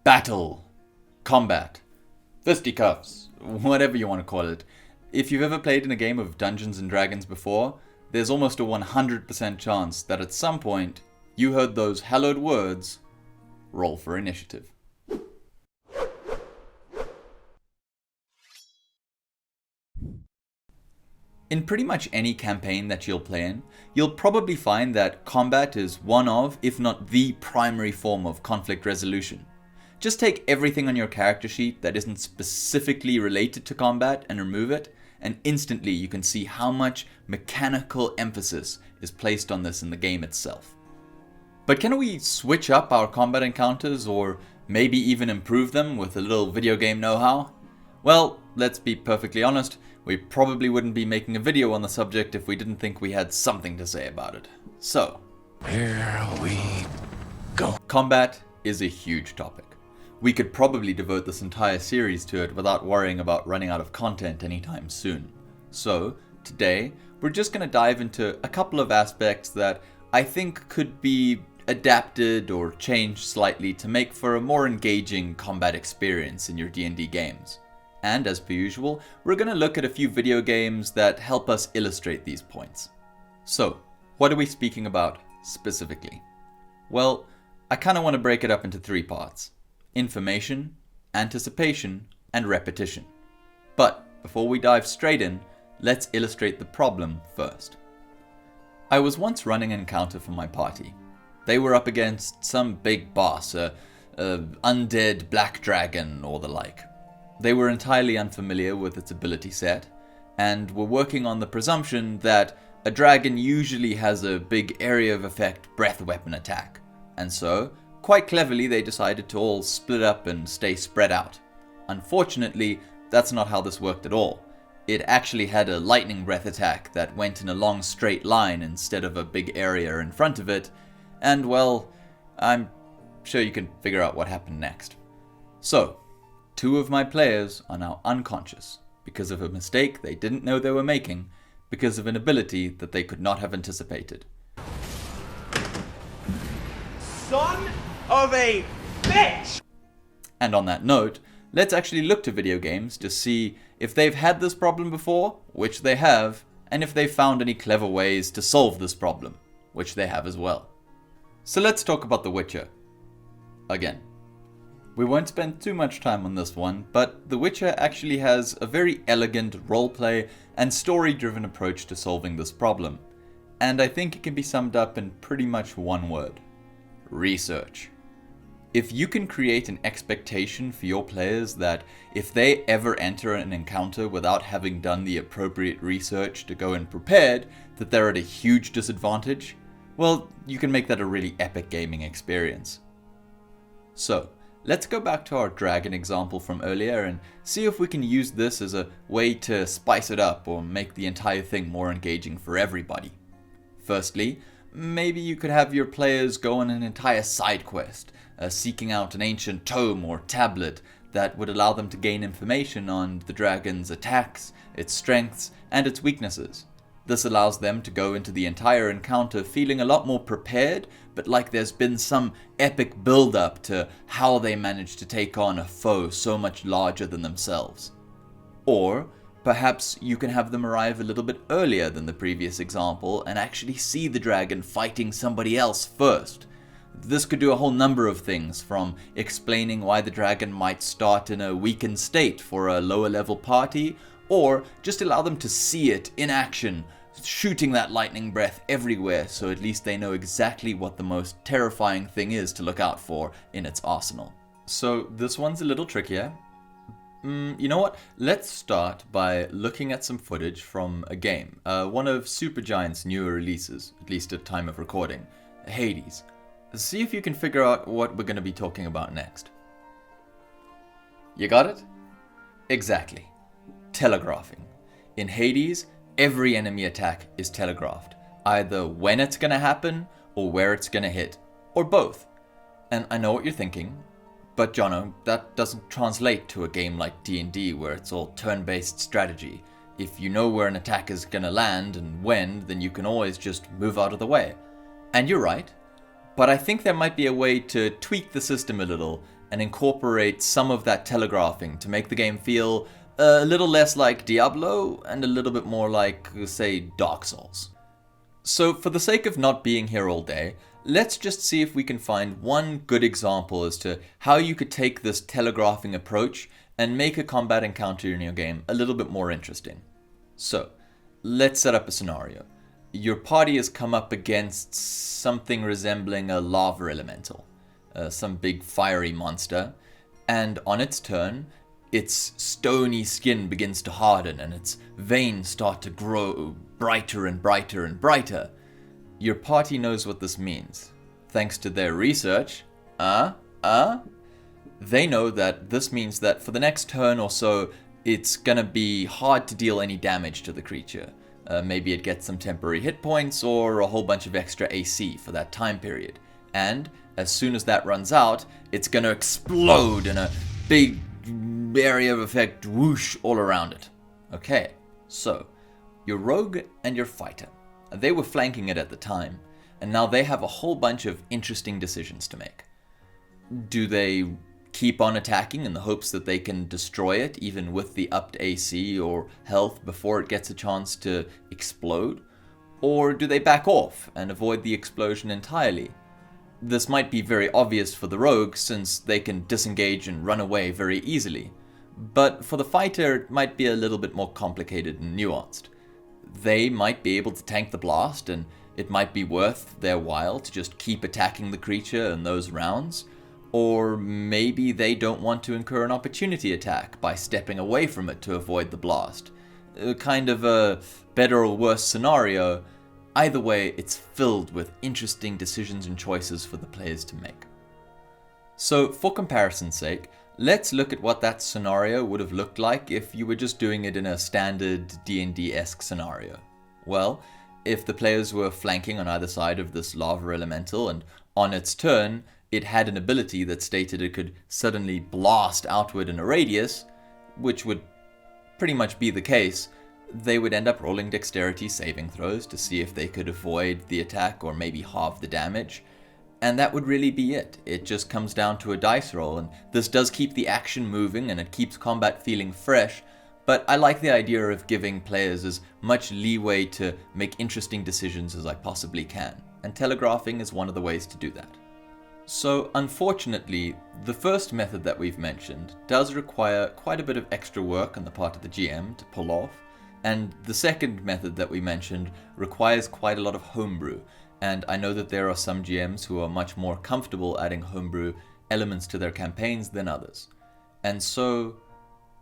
battle, combat, fisticuffs, whatever you want to call it. If you've ever played in a game of Dungeons and Dragons before, there's almost a 100% chance that at some point you heard those hallowed words, roll for initiative. In pretty much any campaign that you'll play in, you'll probably find that combat is one of, if not the primary form of conflict resolution. Just take everything on your character sheet that isn't specifically related to combat and remove it, and instantly you can see how much mechanical emphasis is placed on this in the game itself. But can we switch up our combat encounters or maybe even improve them with a little video game know-how? Well, let's be perfectly honest, we probably wouldn't be making a video on the subject if we didn't think we had something to say about it. So, here we go. Combat is a huge topic. We could probably devote this entire series to it without worrying about running out of content anytime soon. So, today, we're just going to dive into a couple of aspects that I think could be adapted or changed slightly to make for a more engaging combat experience in your D&D games. And as per usual, we're going to look at a few video games that help us illustrate these points. So, what are we speaking about specifically? Well, I kind of want to break it up into three parts: information, anticipation, and repetition. But before we dive straight in, let's illustrate the problem first. I was once running an encounter for my party. They were up against some big boss, a undead black dragon or the like. They were entirely unfamiliar with its ability set, and were working on the presumption that a dragon usually has a big area of effect breath weapon attack, and so, quite cleverly, they decided to all split up and stay spread out. Unfortunately, that's not how this worked at all. It actually had a lightning breath attack that went in a long straight line instead of a big area in front of it, and well, I'm sure you can figure out what happened next. So, 2 of my players are now unconscious because of a mistake they didn't know they were making, because of an ability that they could not have anticipated. Son of a bitch! And on that note, let's actually look to video games to see if they've had this problem before, which they have, and if they've found any clever ways to solve this problem, which they have as well. So let's talk about The Witcher. Again, we won't spend too much time on this one, but The Witcher actually has a very elegant roleplay and story-driven approach to solving this problem, and I think it can be summed up in pretty much one word: research. If you can create an expectation for your players that if they ever enter an encounter without having done the appropriate research to go in prepared, that they're at a huge disadvantage, well, you can make that a really epic gaming experience. So, let's go back to our dragon example from earlier and see if we can use this as a way to spice it up or make the entire thing more engaging for everybody. Firstly, maybe you could have your players go on an entire side quest, seeking out an ancient tome or tablet that would allow them to gain information on the dragon's attacks, its strengths, and its weaknesses. This allows them to go into the entire encounter feeling a lot more prepared, but like there's been some epic build-up to how they managed to take on a foe so much larger than themselves. Or, perhaps you can have them arrive a little bit earlier than the previous example and actually see the dragon fighting somebody else first. This could do a whole number of things, from explaining why the dragon might start in a weakened state for a lower level party, or just allow them to see it in action, shooting that lightning breath everywhere, so at least they know exactly what the most terrifying thing is to look out for in its arsenal. So this one's a little trickier. You know what? Let's start by looking at some footage from a game, one of Supergiant's newer releases, at least at time of recording, Hades. See if you can figure out what we're going to be talking about next. You got it? Exactly. Telegraphing. In Hades, every enemy attack is telegraphed, either when it's going to happen or where it's going to hit, or both. And I know what you're thinking, but Jono, that doesn't translate to a game like D&D where it's all turn-based strategy. If you know where an attack is going to land and when, then you can always just move out of the way. And you're right, But I think there might be a way to tweak the system a little and incorporate some of that telegraphing to make the game feel a little less like Diablo and a little bit more like, say, Dark Souls. So for the sake of not being here all day, let's just see if we can find one good example as to how you could take this telegraphing approach and make a combat encounter in your game a little bit more interesting. So, let's set up a scenario. Your party has come up against something resembling a lava elemental, some big fiery monster, and on its turn, its stony skin begins to harden and its veins start to grow brighter and brighter and brighter. Your party knows what this means. Thanks to their research, they know that this means that for the next turn or so, it's gonna be hard to deal any damage to the creature. Maybe it gets some temporary hit points or a whole bunch of extra AC for that time period. And as soon as that runs out, it's gonna explode in a big area of effect whoosh all around it. Okay, so your rogue and your fighter. They were flanking it at the time, and now they have a whole bunch of interesting decisions to make. Do they keep on attacking in the hopes that they can destroy it even with the upped AC or health before it gets a chance to explode? Or do they back off and avoid the explosion entirely? This might be very obvious for the rogue since they can disengage and run away very easily, but for the fighter it might be a little bit more complicated and nuanced. They might be able to tank the blast, and it might be worth their while to just keep attacking the creature in those rounds. Or maybe they don't want to incur an opportunity attack by stepping away from it to avoid the blast. Kind of a better or worse scenario. Either way, it's filled with interesting decisions and choices for the players to make. So, for comparison's sake, let's look at what that scenario would have looked like if you were just doing it in a standard D&D-esque scenario. Well, if the players were flanking on either side of this lava elemental, and on its turn, it had an ability that stated it could suddenly blast outward in a radius, which would pretty much be the case, they would end up rolling dexterity saving throws to see if they could avoid the attack or maybe halve the damage. And that would really be it. It just comes down to a dice roll, and this does keep the action moving and it keeps combat feeling fresh, but I like the idea of giving players as much leeway to make interesting decisions as I possibly can, and telegraphing is one of the ways to do that. So unfortunately, the first method that we've mentioned does require quite a bit of extra work on the part of the GM to pull off, and the second method that we mentioned requires quite a lot of homebrew. And I know that there are some GMs who are much more comfortable adding homebrew elements to their campaigns than others. And so,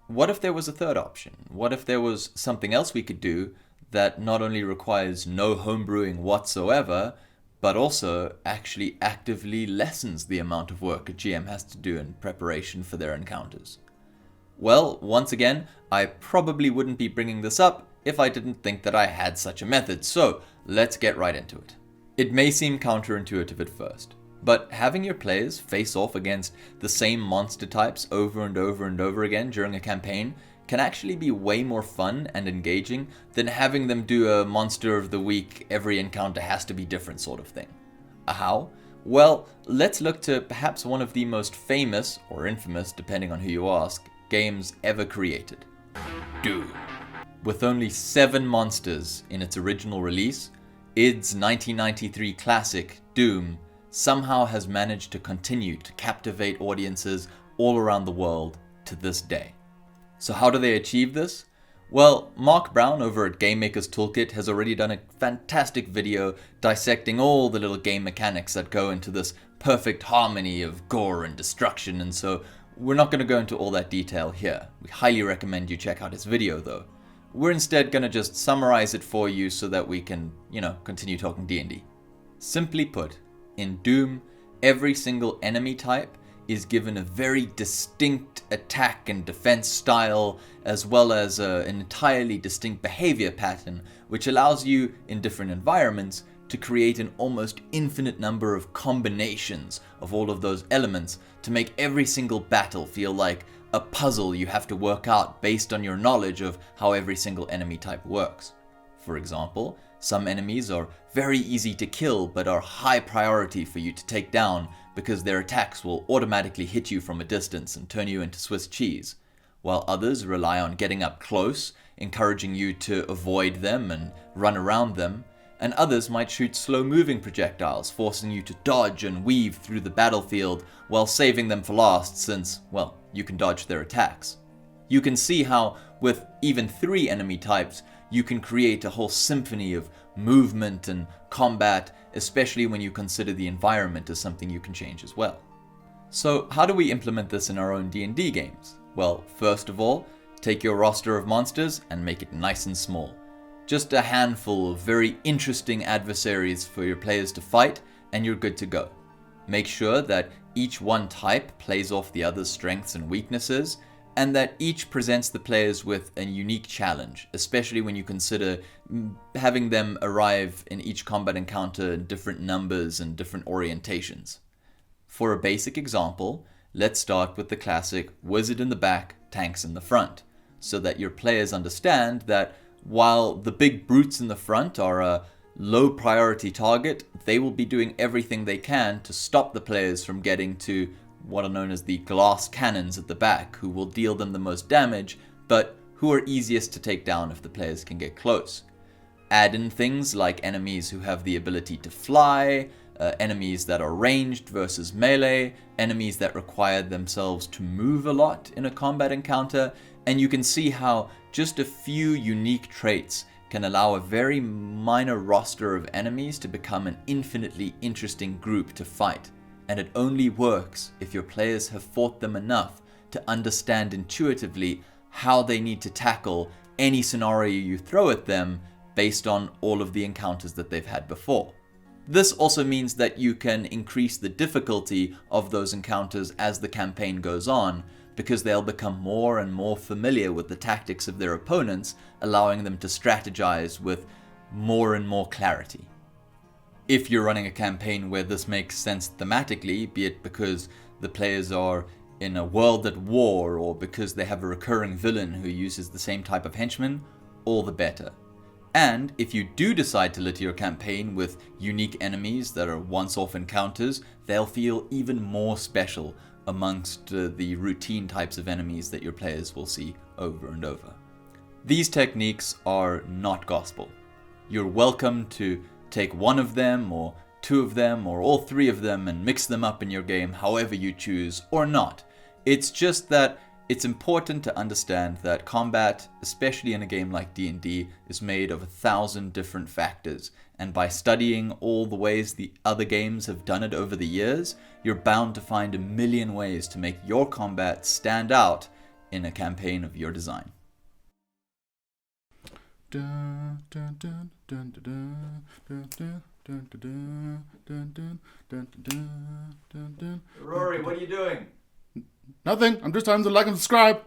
what if there was a third option? What if there was something else we could do that not only requires no homebrewing whatsoever, but also actually actively lessens the amount of work a GM has to do in preparation for their encounters? Well, once again, I probably wouldn't be bringing this up if I didn't think that I had such a method, so let's get right into it. It may seem counterintuitive at first, but having your players face off against the same monster types over and over and over again during a campaign can actually be way more fun and engaging than having them do a monster of the week, every encounter has to be different sort of thing. How? Well, let's look to perhaps one of the most famous, or infamous depending on who you ask, games ever created. Doom. With only 7 monsters in its original release, id's 1993 classic, Doom, somehow has managed to continue to captivate audiences all around the world to this day. So how do they achieve this? Well, Mark Brown over at Game Maker's Toolkit has already done a fantastic video dissecting all the little game mechanics that go into this perfect harmony of gore and destruction, and so we're not going to go into all that detail here. We highly recommend you check out his video though. We're instead going to just summarize it for you so that we can, continue talking D&D. Simply put, in Doom, every single enemy type is given a very distinct attack and defense style, as well as an entirely distinct behavior pattern, which allows you, in different environments, to create an almost infinite number of combinations of all of those elements to make every single battle feel like a puzzle you have to work out based on your knowledge of how every single enemy type works. For example, Some enemies are very easy to kill but are high priority for you to take down because their attacks will automatically hit you from a distance and turn you into Swiss cheese, while others rely on getting up close, encouraging you to avoid them and run around them, and others might shoot slow-moving projectiles, forcing you to dodge and weave through the battlefield while saving them for last since, well, you can dodge their attacks. You can see how, with even 3 enemy types, you can create a whole symphony of movement and combat, especially when you consider the environment as something you can change as well. So how do we implement this in our own D&D games? Well, first of all, take your roster of monsters and make it nice and small. Just a handful of very interesting adversaries for your players to fight, and you're good to go. Make sure that each one type plays off the other's strengths and weaknesses, and that each presents the players with a unique challenge, especially when you consider having them arrive in each combat encounter in different numbers and different orientations. For a basic example, let's start with the classic wizard in the back, tanks in the front, so that your players understand that while the big brutes in the front are a low priority target, they will be doing everything they can to stop the players from getting to what are known as the glass cannons at the back, who will deal them the most damage, but who are easiest to take down if the players can get close. Add in things like enemies who have the ability to fly, enemies that are ranged versus melee, enemies that require themselves to move a lot in a combat encounter, and you can see how just a few unique traits can allow a very minor roster of enemies to become an infinitely interesting group to fight. And it only works if your players have fought them enough to understand intuitively how they need to tackle any scenario you throw at them based on all of the encounters that they've had before. This also means that you can increase the difficulty of those encounters as the campaign goes on, because they'll become more and more familiar with the tactics of their opponents, allowing them to strategize with more and more clarity. If you're running a campaign where this makes sense thematically, be it because the players are in a world at war or because they have a recurring villain who uses the same type of henchman, all the better. And if you do decide to litter your campaign with unique enemies that are once-off encounters, they'll feel even more special amongst the routine types of enemies that your players will see over and over. These techniques are not gospel. You're welcome to take one of them or 2 of them or all 3 of them and mix them up in your game however you choose, or not. It's just that it's important to understand that combat, especially in a game like D&D, is made of 1,000 different factors, and by studying all the ways the other games have done it over the years, you're bound to find a million ways to make your combat stand out in a campaign of your design. Rory, what are you doing? Nothing. I'm just telling them to like and subscribe.